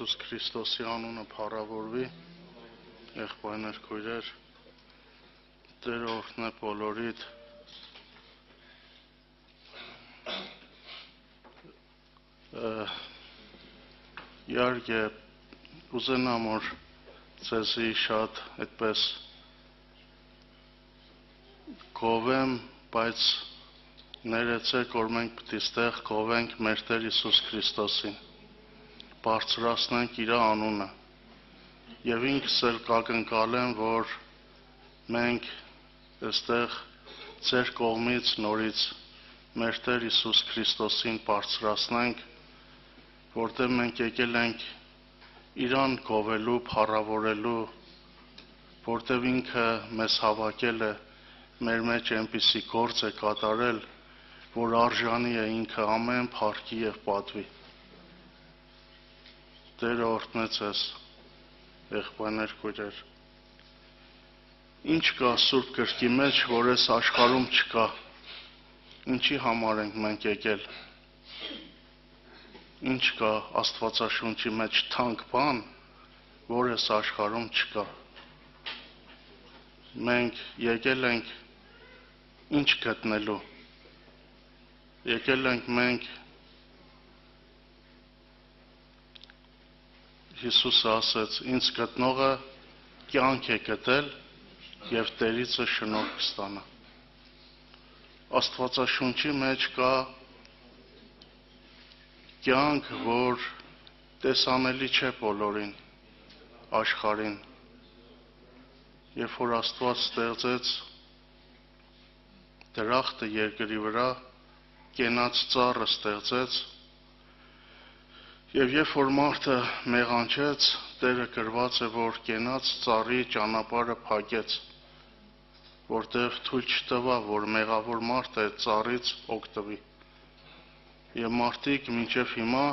Հիսուս Քրիստոսի անունը փառավորվի, եղբայրներ քույրեր, Տեր օրհնե բոլորիդ։ Իհարկե ուզենամ որ ձեզի շատ այդպես գովեմ, բայց ներեցեք որ մենք պետք է ստեղ գովենք մեր Տեր Հիսուս Քրիստոսին, բարձրացնենք իր անունը եւ ինքս էլ կակնկալեմ, որ մենք այստեղ ձեր կողմից նորից մեր Տեր Հիսուս Քրիստոսին բարձրացնենք, որտեղ մենք եկել ենք իրան գովելու, փառավորելու, որտեղ ինքը մեզ հավաքել է, մեր մեջ այնպիսի գործ է կատարել, որ արժանի է ինքը ամեն փառքի եւ պատվի։ Տերը օրհնե ձեզ, եղբայրներ քույրեր։ Ինչ կա Սուրբ Գրքի մեջ, որ այս աշխարհում չկա։ Ինչի համար ենք մենք եկել։ Ինչ կա Աստվածաշունչի մեջ թանկ բան, որ այս աշխարհում չկա։ Մենք եկել ենք ինչ գտնելու։ Եկել ենք մենք Հիսուսը ասեց, ինձ գտնողը կյանք է գտել եւ Տերիցը շնորհք կստանա։ Աստվածաշունչի մեջ կա կյանք, որ տեսանելի չէ բոլորին, աշխարհին։ Երբ որ Աստված ստեղծեց դրախտը երկրի վրա, կենաց ծառը ստեղծեց, եւ երբ որ մարդը մեղանչեց, Տերը գրված է, որ կենաց ծառի ճանապարհը փակեց, որտեղ թույլ չտվա, որ մեղավոր մարդը այդ ծառից օգտվի։ Եվ մարդիկ մինչև հիմա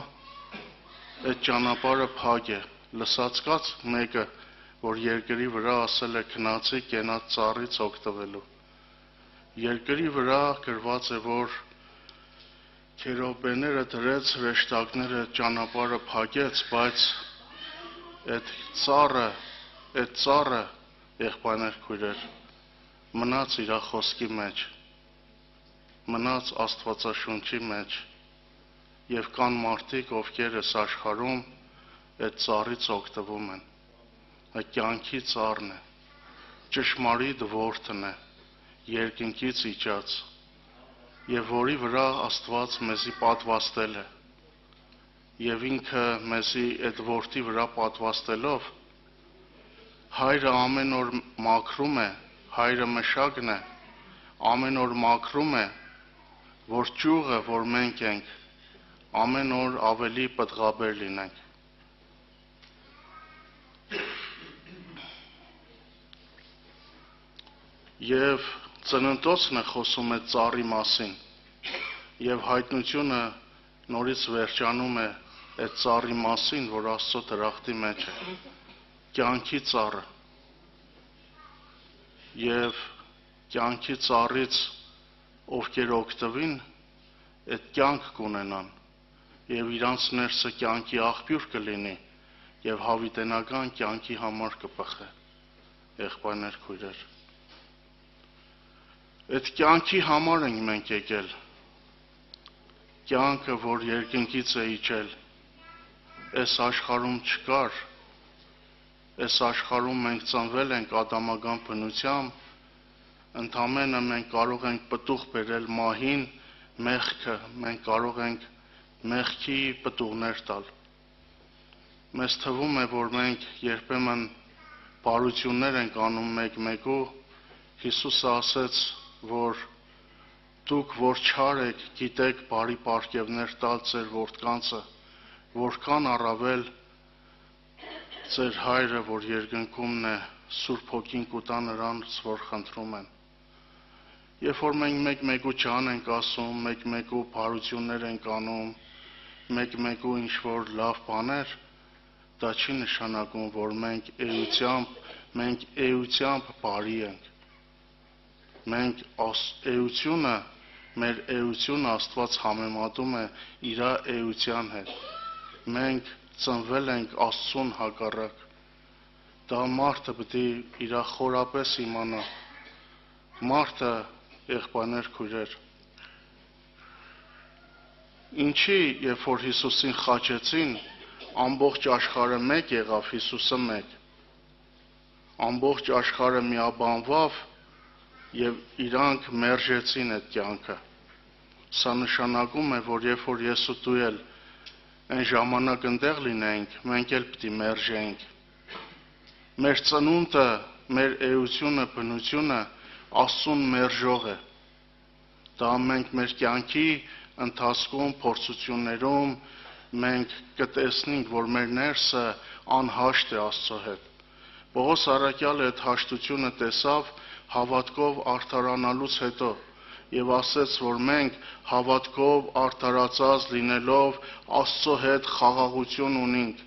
այդ ճանապարհը փակ է, լսած կաց մեկը, որ երկրի վրա ասել է քնացի կենաց ծառից օգտվելու։ Երկրի վրա գրված է, որ քերոբեները դրեց, հրեշտակները ճանապարհը փակեց, բայց այդ ծառը, եղբայրներ քույրեր, մնաց իր խոսքի մեջ, մնաց Աստվածաշունչի մեջ, եւ կան մարդիկ, ովքեր այս աշխարհում այդ ծառից օգտվում են։ Այդ կյանքի ծառն է, ճշմարիտ որդն է, երկնքից իջած, եւ որի վրա Աստված մեզի պատվաստել է, եւ ինքը մեզի այդ որդի վրա պատվաստելով, հայրը ամեն օր մաքրում է, հայրը մշակն է, ամեն օր մաքրում է, որ ճյուղը, որ մենք ենք, ամեն օր ավելի պտղաբեր լինենք։ Եվ ծննդոցն է խոսում է ծառի մասին, եւ հայտնությունը նորից վերջանում է այդ ծառի մասին, որ Աստծո դրախտի մեջ է, կյանքի ծառը, եւ կյանքի ծառից ովքեր օգտվին, այդ կյանք կունենան, եւ իրանց ներսը կյանքի աղբյուր կլինի, եւ հավիտենական կյանքի համար կպխե, եղբայրներ քույրեր։ Այդ կյանքի համար ենք մենք եկել, կյանքը, որ երկնքից է իջել, այս աշխարհում չկար, այս աշխարհում մենք ծնվել ենք ադամական բնությամբ, ընդամենը մենք կարող ենք պտուղ բերել մահին, մեղքը, մենք կարող ենք մեղքի պտուղներ տալ։ Մեզ թվում է, որ մենք երբեմն բարություններ ենք անում մեկ-մեկու, Հիսուսը ասեց, որ դուք որ չար եք, գիտեք բարի պարգևներ տալ ձեր որդկանցը, որքան առավել ձեր հայրը, որ երկնքումն է, Սուրբ Հոգին կուտա նրանց, որ խնդրում են։ Երբ որ մենք մեկ-մեկու ջան ենք ասում, մեկ-մեկու բարություններ ենք անում, մեկ-մեկու ինչ-որ լավ բաներ, դա չի նշանակում, որ մենք էությամբ բարի ենք։ Մենք մեր էությունը Աստված համեմատում է իր էության հետ։ Մենք ծնվել ենք Աստծուն հակառակ։ Դա մարդը պետք է իր խորապես իմանա։ Մարդը, եղբայրներ, քույրեր, ինչի, երբ որ Հիսուսին խաչեցին, ամբողջ աշխարհը մեկ եղավ, Հիսուսը մեկ։ Ամբողջ աշխարհը միաբանվավ եւ իրանք մերժեցին այդ կյանքը։ Սա նշանակում է, որ երբ որ ես ու դու էլ այն ժամանակ ընդեղ լինենք, մենք էլ պետք է մերժենք։ Մեր ծնունդը, մեր էությունը, բնությունը Աստծուն մերժող է։ Դա մենք մեր կյանքի ընթացքում, փորձություններում մենք կտեսնենք, որ մեր ներսը անհաշտ է Աստծո հետ։ Պողոս առաքյալը այդ հաշտությունը տեսավ հավատքով արդարանալուց հետո եւ ասեց, որ մենք հավատքով արդարացած լինելով Աստծո հետ խաղաղություն ունենք։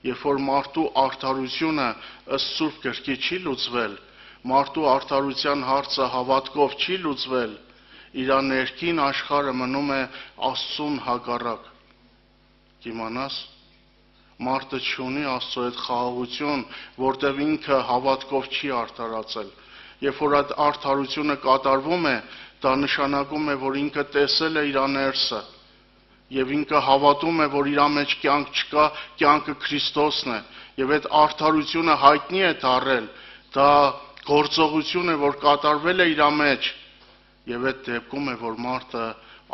Երբ որ մարդու արդարությունը ըստ Սուրբ Գրքի չի լուծվել, մարդու արդարության հարցը հավատքով չի լուծվել, իր ներքին աշխարհը մնում է Աստծուն հակառակ։ Կիմանաս, մարդը չունի Աստծո հետ խաղաղություն, որտեղ ինքը հավատքով չի արդարացել։ Երբ որ այդ արդարությունը կատարվում է, դա նշանակում է, որ ինքը տեսել է իր ներսը եւ ինքը հավատում է, որ իր մեջ կյանք չկա, կյանքը Քրիստոսն է, եւ այդ արդարությունը հայտնի է դառել, դա գործողություն է, որ կատարվել է իր մեջ, եւ այդ դեպքում է, որ մարդը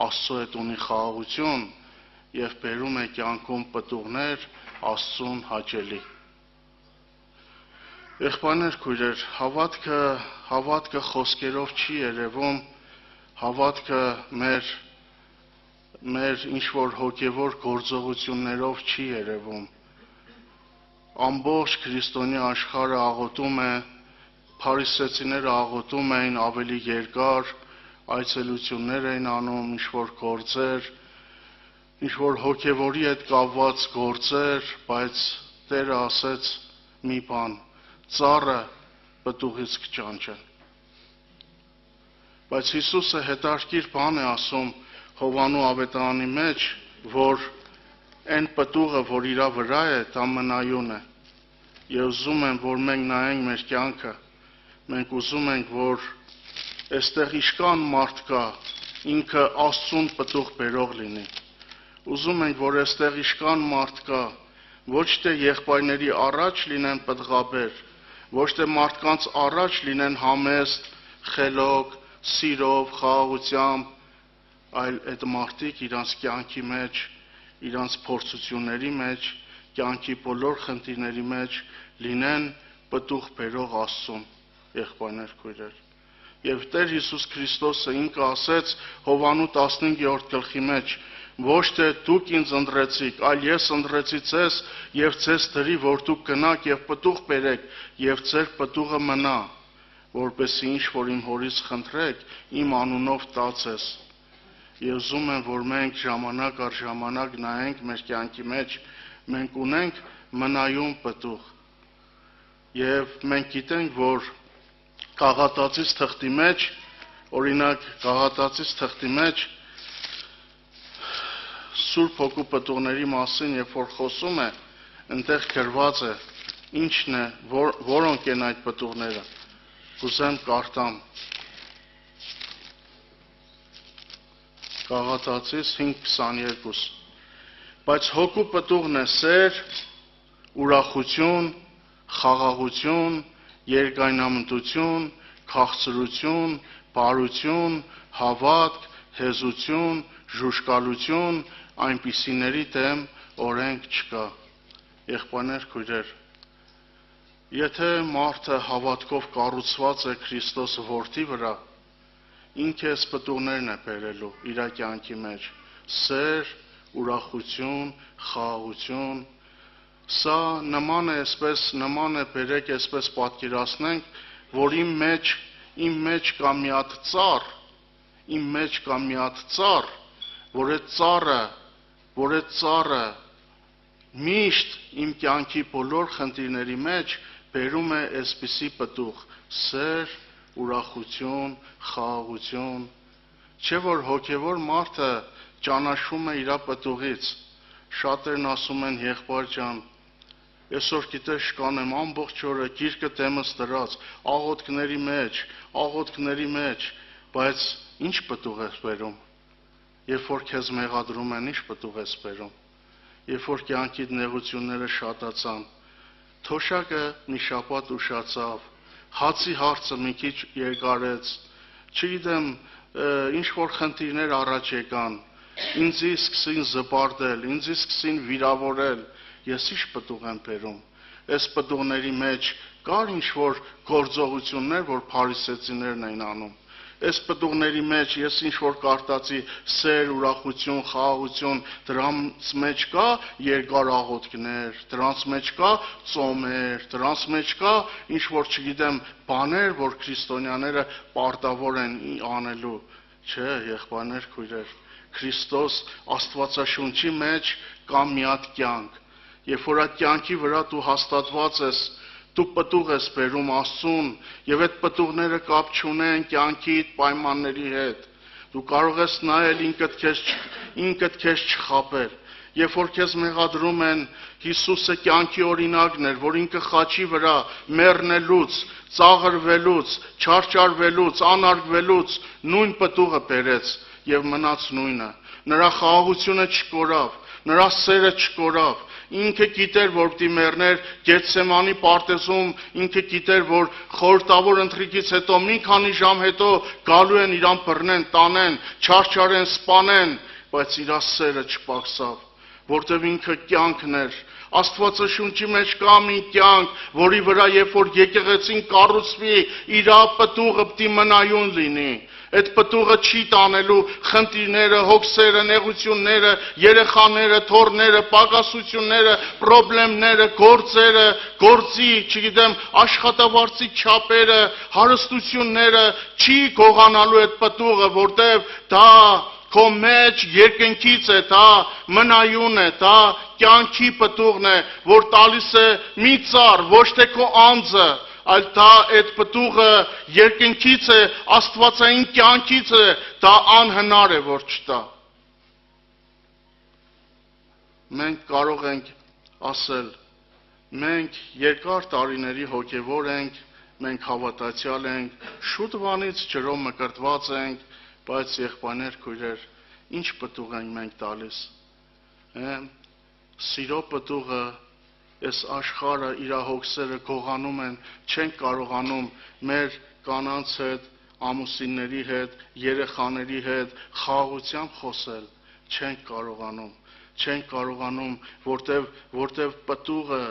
Աստծո հետ ունի խաղաղություն եւ բերում է կյանքում պտուղներ Աստծուն հաճելի։ Եղբայրներ, քույրեր, հավատքը խոսքերով չի երևում, հավատքը մեր ինչ-որ հոգևոր գործողություններով չի երևում։ Ամբողջ քրիստոնյա աշխարհը աղոթում է, փարիսեցիները աղոթում էին ավելի երկար, այցելություններ էին անում, ինչ-որ գործեր, ինչ-որ հոգևորի հետ կապված գործեր, բայց Տերը ասեց մի բան. ծառը պտուղից կճանչեն։ Բայց Հիսուսը հետարքիր բան է ասում Հովանու ավետարանի մեջ, որ այն պտուղը, որ իրա վրա է, դա մնայուն է։ Եվ ուզում եմ, որ մենք նայենք մեր կյանքը, մենք ուզում ենք, որ այստեղ իշքան մարդ կա, ինքը Աստծուն պտուղ բերող լինի։ Ուզում ենք, որ այստեղ իշքան մարդ կա, ոչ թե եղբայրների առաջ լինեն պտղաբեր, ոչ թե մարդկանց առաջ լինեն համեստ, խելոք, սիրով, խաղաղությամբ, այլ այդ մարդիկ իրանց կյանքի մեջ, իրանց փորձությունների մեջ, կյանքի բոլոր խնդիրների մեջ լինեն պտուղ բերող Աստծուն, եղբայրներ, քույրեր։ Եվ Տեր Հիսուս Քրիստոսը ինքը ասեց Հովանու 15-րդ գլխի մեջ. ոչ թե դուք ինձ ընտրեցիք, այլ ես ընտրեցի ձեզ եւ ձեզ դրի, որ դուք գնաք եւ պտուղ բերեք եւ ձեր պտուղը մնա, որպեսզի ինչ որ իմ հորից խնդրեք, իմ անունով տա ձեզ։ Եվ ուզում եմ, որ մենք ժամանակ առ ժամանակ նայենք մեր կյանքի մեջ, մենք ունենք մնայուն պտուղ։ Եվ մենք գիտենք, որ Գաղատացիս թղթի մեջ, օրինակ Գաղատացիս թղթի մեջ Սուրբ Հոգու պտուղների մասին, երբ որ խոսում է, այնտեղ գրված է, ինչն է, որոնք են այդ պտուղները։ Կուզեմ կարդամ։ Գաղատացիս 5:22։ Բայց Հոգու պտուղն է սեր, ուրախություն, խաղաղություն, երկայնամտություն, քաղցրություն, բարություն, հավատք, հեզություն, ժուժկալություն, այնպիսիների դեմ օրենք չկա։ Եղբայրներ, քույրեր, եթե մարդը հավատքով կառուցված է Քրիստոսի որդի վրա, ինքը այս պտուղներն է բերելու իր կյանքի մեջ. սեր, ուրախություն, խաղաղություն։ Սա նման է բերեք այսպես պատկերացնենք, որ իմ մեջ կա մի հատ ծառ, որ այդ ծառը միշտ իմ կյանքի բոլոր խնդիրների մեջ բերում է այսպիսի պտուղ. սեր, ուրախություն, խաղաղություն։ Չէ որ հոգևոր մարդը ճանաչում է իր պտուղից, Շատերն ասում են եղբայր ջան, այսօր գիտես կանեմ ամբողջ օրը գիրկը դեմս դրած, աղոթքների մեջ, բայց ինչ պտուղ ես բերում։ Երբ որ քեզ մեղադրում են, ինչ պտուղ ես բերում։ Երբ որ կյանքիդ նեղությունները շատացան, թոշակը մի շաբաթ ուշացավ, հացի հարցը մի քիչ երկարեց, չգիտեմ, ինչ որ խնդիրներ առաջ եկան, ինձի սկսին զպարտել, ինձի սկսին վիրավորել, ես ինչ պտուղ եմ բերում։ Այս պտուղների մեջ կար ինչ որ գործողություններ, որ փարիսեցիներն էին անում։ Այս պտուղների մեջ ես ինչ որ կարդացի սեր, ուրախություն, խաղաղություն, դրանց մեջ կա երկար աղոթքներ, դրանց մեջ կա ծոմեր, դրանց մեջ կա ինչ որ չգիտեմ բաներ, որ քրիստոնյաները պարտավոր են անելու։ Չէ, եղբայրներ, քույրեր, Քրիստոս Աստվածաշունչի մեջ կա մի հատ կյանք։ Երբ որ այդ կյանքի վրա դու հաստատված ես, դու պտուղ ես բերում Աստծուն, եւ այդ պտուղները կապ չունեն կյանքիդ պայմանների հետ։ Դու կարող ես նայել ինքդ քեզ չխաբել։ Երբ որ քեզ մեղադրում են, Հիսուսը կյանքի օրինակն էր, որ ինքը խաչի վրա մեռնելուց, ծաղրվելուց, չարչարվելուց, անարգվելուց նույն պտուղը բերեց եւ մնաց նույնը։ Նրա խաղաղությունը չկորավ, նրա սերը չկորավ։ Ինքը գիտեր, որ պիտի մեռներ Գեթսեմանի պարտեզում, ինքը գիտեր, որ խորհրդավոր ընթրիքից հետո մի քանի ժամ հետո գալու են իրան բռնեն, տանեն, չարչարեն, սպանեն, բայց իր սերը չպակսավ, որտեղ ինքը կյանքն էր։ Աստվածաշունչի մեջ կա մի կյանք, որի վրա երբ որ եկեղեցին կառուցվի, իր պտուղը պիտի մնայուն լինի։ Այդ պտուղը չի տանելու խնդիրները, հոգսերը, նեղությունները, երեխաները, թոռները, պակասությունները, պրոբլեմները, գործերը, գործի, չգիտեմ, աշխատավարձի չափերը, հարստությունները, չի գողանալու այդ պտուղը, որտեղ դա քո մեջ երկնքից է, դա մնայուն է, դա կյանքի պտուղն է, որ տալիս է մի ծառ, ոչ թե քո անձը, այլ դա այդ պտուղը երկնքից է, աստվածային կյանքից է, դա անհնար է, որ չտա։ Մենք կարող ենք ասել, մենք երկար տարիների հոգևոր ենք, մենք հավատացյալ ենք, շուտ բանից ջրով մկրտված ենք, բայց եղբայրներ, քույրեր, ինչ պտուղ ենք մենք տալիս։ Սիրո պտուղը, այս աշխարհը իր հոգսերը գողանում են, չենք կարողանում մեր կանանց հետ, ամուսինների հետ, երեխաների հետ խաղաղությամբ խոսել, չենք կարողանում, որտև պտուղը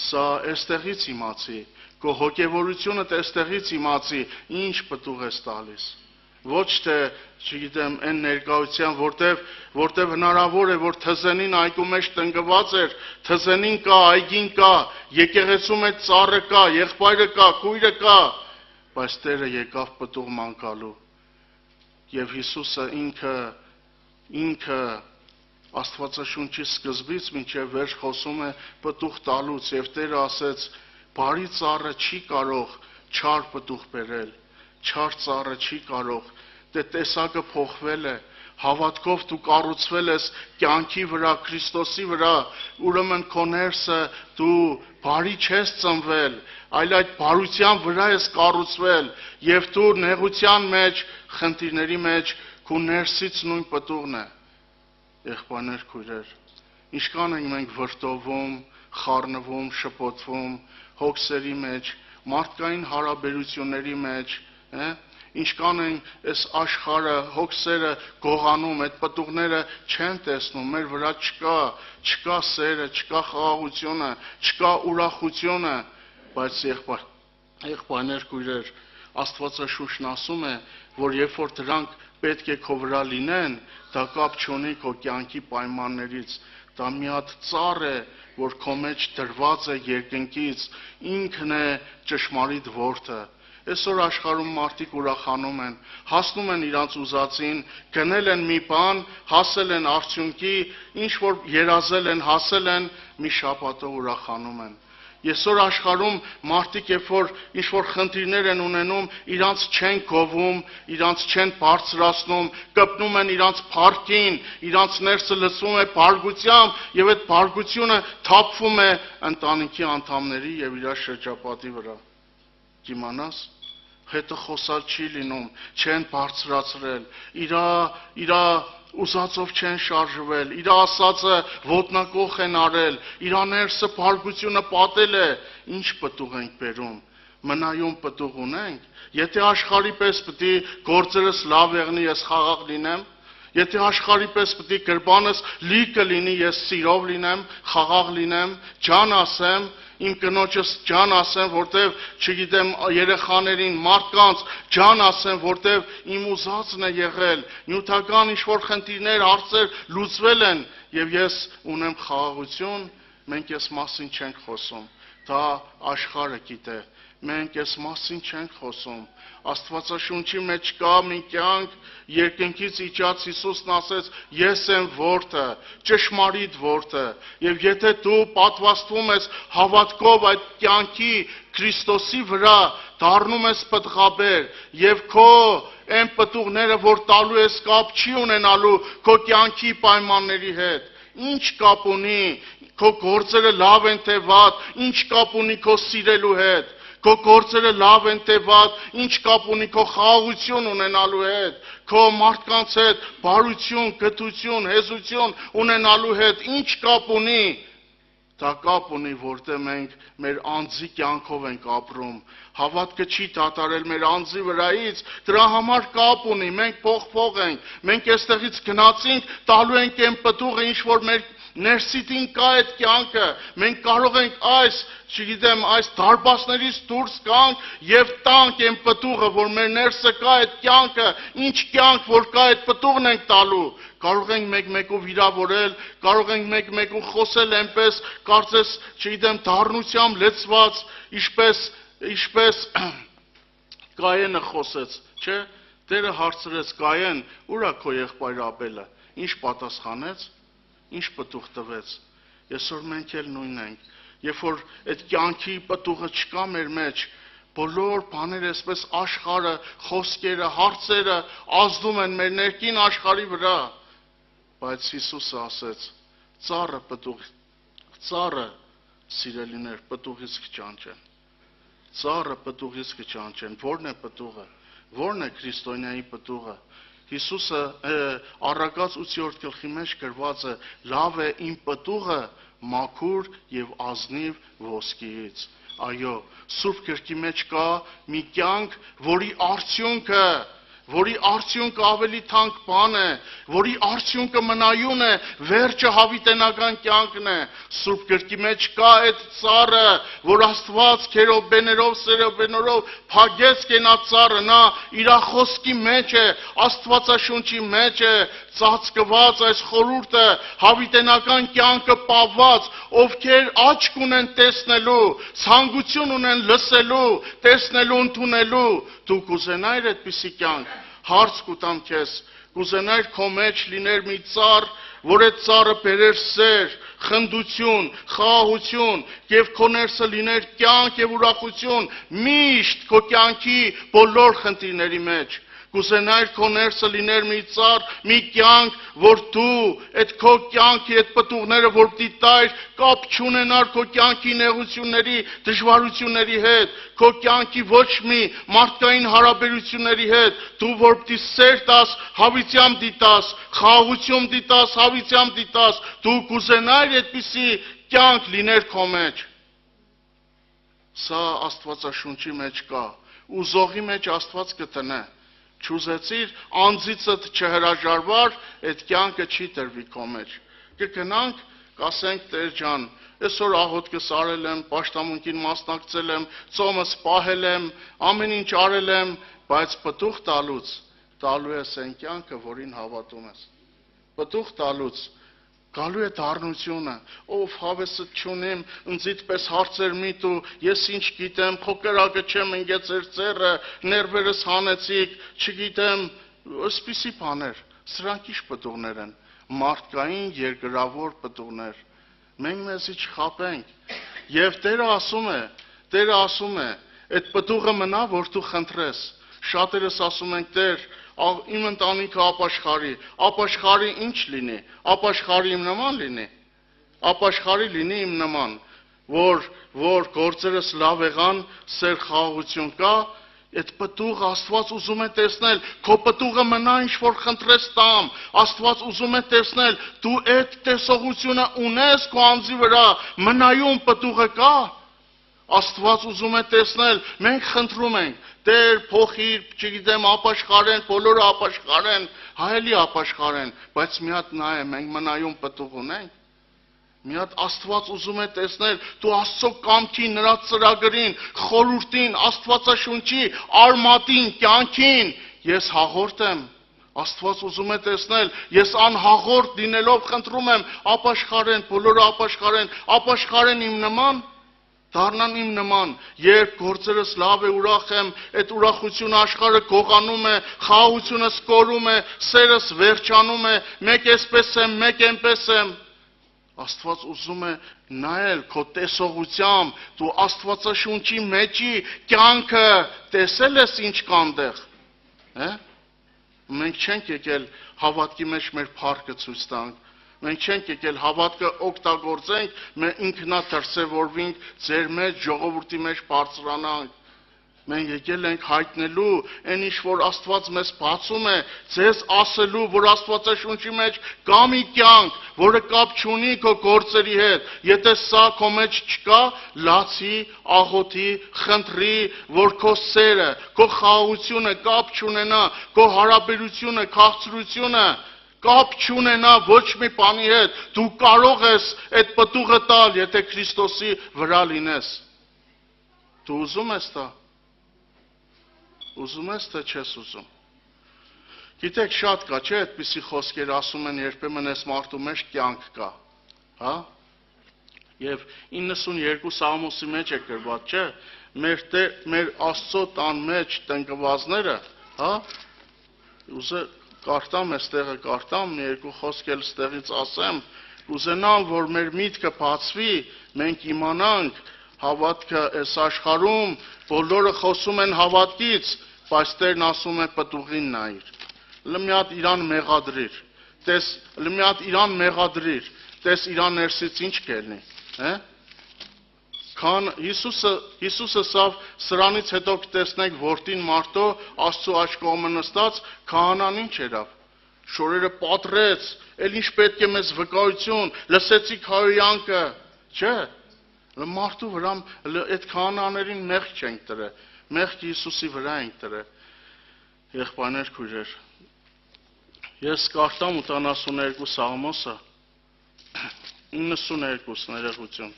սա այստեղից իմացի, քո հոգևորությունը այստեղից իմացի, ինչ պտուղ ես տալիս։ Ոչ թե, չգիտեմ, այն ներկայության, որտև հնարավոր է, որ թզենին այգու մեջ տնկված էր, թզենին կա, այգին կա, եկեղեցու մեջ ծառը կա, եղբայրը կա, քույրը կա, բայց Տերը եկավ պտուղ մանկալու։ Եվ Հիսուսը ինքը Աստվածաշունչի սկզբից մինչև վերջ խոսում է պտուղ տալուց, եւ Տերը ասեց, բարի ծառը չի կարող չար պտուղ բերել, չար ծառը չի կարող, դե տեսակը փոխվել է, հավատքով դու կառուցվել ես կյանքի վրա, Քրիստոսի վրա, ուրեմն քո ներսը դու բարի չես ծնվել, այլ այդ բարության վրա ես կառուցվել, եւ դու նեղության մեջ, խնդիրների մեջ, քո ներսից նույն պտուղն է։ Եղբայրներ, քույրեր, ինչքան ենք մենք վրդովում, խառնվում, շփոթվում, հոգսերի մեջ, մարդկային հարաբերությունների մեջ, ինչքան են այս աշխարհը, հոգսերը գողանում, այդ պտուղները չեն տեսնում, մեր վրա չկա սերը, չկա խաղաղությունը, չկա ուրախությունը, բայց եղբայրներ, քույրեր, Աստվածաշունչն ասում է, որ երբ որ դրանք պետք է քո վրա լինեն, դա կապ չունի քո կյանքի պայմաններից, դա մի հատ ծառ է, որ քո մեջ դրված է երկնքից, ինքն է ճշմարիտ որդը։ Այսօր աշխարհում մարդիկ ուրախանում են, հասնում են իրանց ուզածին, գնել են մի բան, հասել են արդյունքի, ինչ որ երազել են, հասել են, մի շաբաթով ուրախանում են։ Այսօր աշխարհում մարդիկ երբ որ ինչ-որ խնդիրներ են ունենում, իրանց չեն գովում, իրանց չեն բարձրացնում, կպնում են իրանց փառքին, իրանց ներսը լցվում է բարգությամբ եւ այդ բարգությունը թափվում է ընտանիքի անդամների եւ իր շրջապատի վրա։ Կիմանաս, հետը խոսալ չի լինում, չեն բարձրացրել, իրա ուզածով չեն շարժվել, իր ասածը ոտնակոխ են արել, իր ներսը բարգությունը պատել է, ինչ պտուղ ենք բերում, մնայուն պտուղ ունենք, եթե աշխարհի պես պիտի գործերս լավ եղնի, ես խաղաղ լինեմ, եթե աշխարհի պես պիտի գրբանս լիքը լինի, ես սիրով լինեմ, խաղաղ լինեմ, ջան ասեմ, իմ կնոջս ջան ասեմ, որտեվ, չգիտեմ, երեխաներին, մարդկանց ջան ասեմ, որտեվ իմ ուզածն է եղել, նյութական ինչ-որ խնդիրներ, հարցեր լուծվել են, եւ ես ունեմ խաղաղություն, մենք այս մասին չենք խոսում, դա աշխարհը գիտե, մենք այս մասին չենք խոսում, Աստվածաշունչի մեջ կա մի կյանք, երկնքից իջած Հիսուսն ասեց, ես եմ որդը, ճշմարիտ որդը, եւ եթե դու պատվաստվում ես հավատքով այդ կյանքի Քրիստոսի վրա, դառնում ես պտղաբեր, եւ քո այն պտուղները, որ տալու ես, կապ չի ունենալու քո կյանքի պայմանների հետ, ինչ կապ ունի, քո գործերը լավ են թե վատ, ինչ կապ ունի քո սիրելու հետ, քո գործերը լավ են թե վատ, ինչ կապ ունի քո խաղաղություն ունենալու հետ, քո մարդկանց հետ բարություն, գթություն, հեզություն ունենալու հետ, ինչ կապ ունի, դա կապ ունի, որտեղ մենք մեր անձի կյանքով ենք ապրում, հավատքը չի դատարել մեր անձի վրայից, դրա համար կապ ունի, մենք փոխ ենք, մենք այստեղից գնացինք, տալու ենք այն պտուղը, ինչ որ մեր ներսիտին կա այդ կյանքը, մենք կարող ենք այս դարպասներից դուրս գանք եւ տանք այն պտուղը, որ մեր ներսը կա այդ կյանքը, ինչ կյանք, որ կա այդ պտուղն ենք տալու, կարող ենք մեկ-մեկով վիրավորել, կարող ենք մեկ-մեկով խոսել այնպես, կարծես, չգիտեմ, դառնությամբ լեցված, ինչպես Կայենը խոսեց, չէ՞, Տերը հարցրեց Կայեն, ուր է քո եղբայր Աբելը, ինչ պատասխանեց, ինչ պտուղ տվեց, այսօր մենք էլ նույնն ենք, երբ որ այդ կյանքի պտուղը չկա մեր մեջ, բոլոր բաները այսպես աշխարհը, խոսքերը, հարցերը ազդում են մեր ներքին աշխարհի վրա, բայց Հիսուսը ասեց, ծառը սիրելիներ, պտուղից կճանչեն, ծառը պտուղից կճանչեն, ո՞րն է պտուղը, ո՞րն է քրիստոնյայի պտուղը, Հիսուսը առակաց 8-րդ գլխի մեջ գրված է, լավ է իմ պտուղը մաքուր եւ ազնիվ ոսկիից, այո, Սուրբ Գրքի մեջ կա մի կյանք, որի արդյունքը ավելի թանկ բան է, որի արդյունքը մնայուն է, վերջը հավիտենական կյանքն է, Սուրբ Գրքի մեջ կա այդ ծառը, որ Աստված քերոբեներով, սերոբեներով փագեց կենաց ծառը, նա իր խոսքի մեջ է, Աստվածաշունչի մեջ է, ծածկված այս խորհուրդը, հավիտենական կյանքը պահված, ովքեր աչք ունեն տեսնելու, ցանկություն ունեն լսելու, տեսնելու, ընդունելու, դու կուզենայիր այդպիսի կյանք, հարց կուտամ քեզ, կուզենայիր քո մեջ լիներ մի ծառ, որ այդ ծառը բերեր սեր, խնդություն, խաղաղություն եւ քո ներսը լիներ կյանք եւ ուրախություն միշտ քո կյանքի բոլոր խնդիրների մեջ, կուզենայիր քո ներսը լիներ մի ծառ, մի կյանք, որ դու այդ քո կյանքի այդ պտուղները որ պիտի տայր, կապ չունենար քո կյանքի նեղությունների, դժվարությունների հետ, քո կյանքի ոչ մի մարդկային հարաբերությունների հետ, դու որ պիտի սեր տաս, հավիտյամ դիտաս, խաղաղություն դիտաս, հավիտյամ դիտաս, դու կուզենայիր այդպիսի կյանք լիներ քո մեջ։ Սա Աստվածաշունչի մեջ կա, ուզողի մեջ Աստված կտնե։ Չուզեցիր անձիցդ չհրաժարվար, այդ կյանքը չի տրվի քո մեջ։ Կգնանք, կասենք Տեր ջան, այսօր աղոթքս արել եմ, պաշտամունքին մասնակցել եմ, ծոմս պահել եմ, ամեն ինչ արել եմ, բայց պտուղ տալուց տալու ես այն կյանքը, որին հավատում ես։ Պտուղ տալուց գալու է դառնությունը, ով հավեսը չունեմ, ինձիդ պես հարցեր մի տու, ես ինչ գիտեմ, փոքրակը չեմ ընկեց էր ծերը, ներվերս հանեցիք, չգիտեմ, այսպիսի բաներ, սրանք ինչ պտուղներ են, մարդկային երկրավոր պտուղներ, մենք մեզի չխաբենք, Եվ Տերը ասում է, այդ պտուղը մնա, որ դու խնդրես։ Շատերս ասում ենք, Տեր, իմ ընտանիքը ապաշխարի ինչ լինի, ապաշխարի իմ նման լինի, ապաշխարի լինի իմ նման, որ գործերս լավ եղան, սեր խաղաղություն կա, այդ պտուղ Աստված ուզում է տեսնել, քո պտուղը մնա ինչ որ խնդրես տամ, Աստված ուզում է տեսնել, դու այդ տեսողությունը ունես քո անձի վրա, մնայուն պտուղը կա, Աստված ուզում է տեսնել, մենք խնդրում ենք, Տեր փոխիր, չգիտեմ, ապաշխարեն, բոլորը ապաշխարեն, հայելի ապաշխարեն, բայց մի հատ նայ, մենք մնայուն պտուղ ունենք։ Մի հատ Աստված ուզում է տեսնել, դու Աստծո կամքի, նրա ծրագրին, խորհրդին, Աստվածաշունչի, արմատին, կյանքին ես հաղորդ եմ։ Աստված ուզում է տեսնել, ես անհաղորդ լինելով խնդրում եմ, ապաշխարեն, բոլորը ապաշխարեն իմ նման, դառնան իմ նման, երբ գործերս լավ է, ուրախ եմ, այդ ուրախությունը աշխարհը գողանում է, խաղաղությունը սկորում է, սերս վերջանում է, մեկ էսպես եմ, մեկ այնպես եմ։ Աստված ուզում է նայել քո տեսողությամբ, դու Աստվածաշունչի մեջի կյանքը տեսել ես ինչ կան դեղ։ Մենք չենք եկել հավատքի մեջ մեր փառքը ցույց տանք։ Մենք չենք եկել հավատքը օգտագործենք, մենք ինքնաթրսևորվենք, ձեր մեջ ժողովրդի մեջ բարձրանանք։ Մենք եկել ենք հայտնելու այն ինչ որ Աստված մեզ բացում է, ձեզ ասելու, որ Աստվածաշունչի մեջ կա մի կյանք, որը կապ չունի քո գործերի հետ։ Եթե սա քո մեջ չկա, լացի, աղոթի, խնդրի, որ քո սերը, քո խաղաղությունը կապ չունենա, քո հարաբերությունը, քաղցրությունը կապ չունենա ոչ մի բանի հետ, դու կարող ես այդ պտուղը տալ, եթե Քրիստոսի վրա լինես։ Դու ուզում ես դա։ Ուզում ես թե չես ուզում։ Գիտեք, շատ կա, չէ, այդպիսի խոսքեր ասում են, երբեմն այս մարդու մեջ կյանք կա, հա։ Եվ 92 Սաղմոսի մեջ է գրված, չէ, մեր Աստծո տան մեջ տնկվածները, հա, ուզե կարդամ, այստեղը կարդամ, մի երկու խոսք էլ ստեղից ասեմ, կուզենամ, որ մեր միտքը բացվի, մենք իմանանք, հավատքը այս աշխարհում բոլորը խոսում են հավատքից, բայց Տերն ասում է պտուղին նայիր։ Մի հատ իրան մեղադրիր։ Մի հատ իրան մեղադրիր։ Տես իրան ներսից ինչ կելնի, հե։ Քան Հիսուսը սրանից հետո կտեսնեք որդին Մարտո Աստծո աջ կողմը նստած, քահանան ինչ երավ։ Շորերը պատռեց, էլ ինչ պետք է մեզ վկայություն, լսեցիք հայոյանքը, չէ։ Մարդու վրա այդ քահանաներին մեղք չենք տրել, մեղք Հիսուսի վրա ենք տրել։ Եղբայրներ, քույրեր, ես կարդամ 82 Սաղմոսը, 92 ներողություն։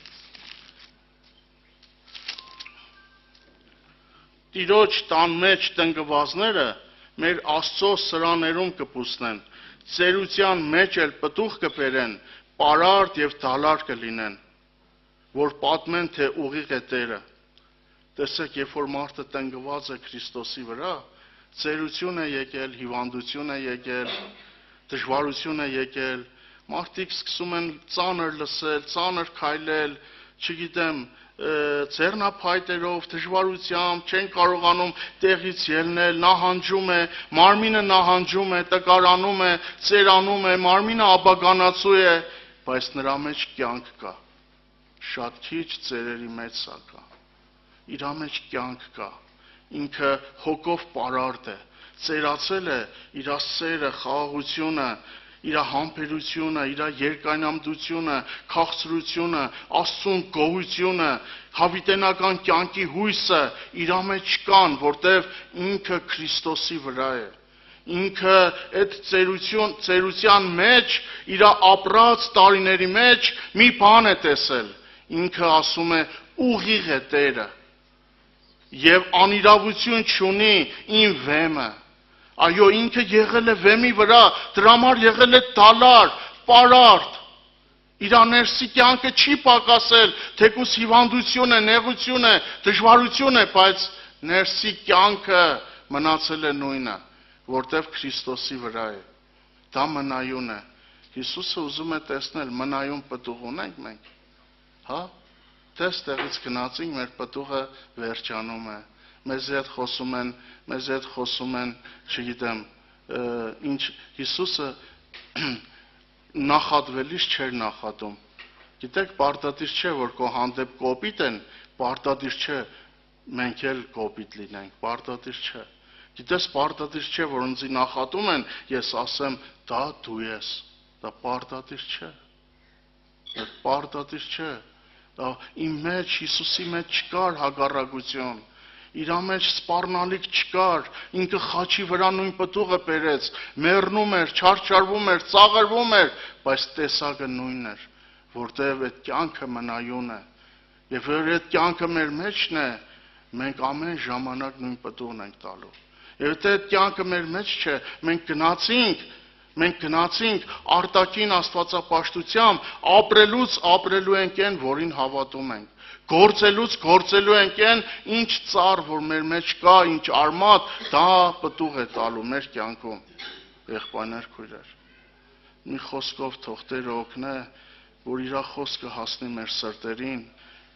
Տիրոջ տան մեջ տնկվածները մեր Աստծո սրաներում կպուսնեն, ծերության մեջ էլ պտուղ կբերեն, պարարտ եւ դալար կլինեն, որ պատմեն, թե ուղիղ է Տերը։ Տեսեք, երբ որ մարդը տնկված է Քրիստոսի վրա, ծերություն է եկել, հիվանդություն է եկել, դժվարություն է եկել, մարդիկ սկսում են ծանր լսել, ծանր քայլել, չգիտեմ, ձեռնափայտերով, դժվարությամբ, չեն կարողանում տեղից ելնել, նահանջում է, մարմինը նահանջում է, տկարանում է, ծերանում է, մարմինը աբագանացու է, բայց նրա մեջ կյանք կա։ Շատ քիչ ծերերի մեջ սա կա։ Իր մեջ կյանք կա։ Ինքը հոգով պարարտ է, ծերացել է իր սերը, խաղաղությունը, իր համբերությունը, իր երկայնամդությունը, քաղցրությունը, Աստծուն գոհությունը, հավիտենական կյանքի հույսը իր մեջ կան, որտև ինքը Քրիստոսի վրա է։ Ինքը այդ ծերության մեջ, իր ապրած տարիների մեջ մի բան է տեսել։ Ինքը ասում է ուղիղ է Տերը եւ անիրավություն չունի իմ վեմը։ Այո, ինքը եղել է վեմի վրա, դրա համար եղել է դալար, պարարտ։ Իր ներսի կյանքը չի պակասել, թեկուզ հիվանդություն է, նեղություն է, դժվարություն է, բայց ներսի կյանքը մնացել է նույնը, որտեղ Քրիստոսի վրա է։ Դա մնայուն է։ Հիսուսը ուզում է տեսնել, մնայուն պտուղ ունենք մենք։ Հա։ Դե ստեղից գնացինք, մեր պտուղը վերջանում է։ Մեզի հետ խոսում են, չգիտեմ, ինչ Հիսուսը նախատվելիս չէր նախատում։ Գիտեք, պարտադիր չէ, որ քո հանդեպ կոպիտ են, պարտադիր չէ մենք էլ կոպիտ լինենք, պարտադիր չէ։ Գիտես, պարտադիր չէ, որ ինձ նախատում են, ես ասեմ, դա դու ես։ Դա պարտադիր չէ։ Դա պարտադիր չէ։ Դա իմ մեջ, Հիսուսի մեջ չկար հակառակություն։ Իր մեջ սպառնալիք չկար, ինքը խաչի վրա նույն պտուղը բերեց, մեռնում էր, չարչարվում էր, ծաղրվում էր, բայց տեսակը նույնն էր, որտեղ այդ կյանքը մնայուն է։ Եվ որ այդ կյանքը մեր մեջն է, մենք ամեն ժամանակ նույն պտուղն ենք տալու։ Եվ եթե այդ կյանքը մեր մեջ չէ, մենք գնացինք արտաքին աստվածապաշտությամբ, ապրելու ենք այն, որին հավատում ենք։ Գործելու ենք այն, ինչ ծառ, որ մեր մեջ կա, ինչ արմատ, դա պտուղ է տալու մեր կյանքում։ Եղբայրներ, քույրեր, մի խոսքով թող Տերը օգնե, որ իր խոսքը հասնի մեր սրտերին,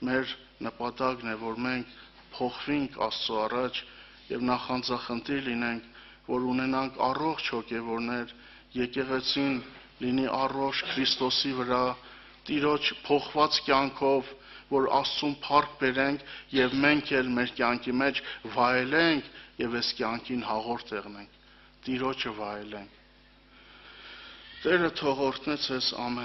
մեր նպատակն է, որ մենք փոխվենք Աստծո առաջ եւ նախանձախնդիր լինենք, որ ունենանք առողջ հոգեվորներ, եկեղեցին լինի առողջ Քրիստոսի վրա, Տիրոջ փոխված կյանքով, որ Աստծուն փառք բերենք եւ մենք էլ մեր կյանքի մեջ վայելենք եւ այս կյանքին հաղորդ եղնենք, Տիրոջը վայելենք։ Տերը թող օրհնե ձեզ ամեն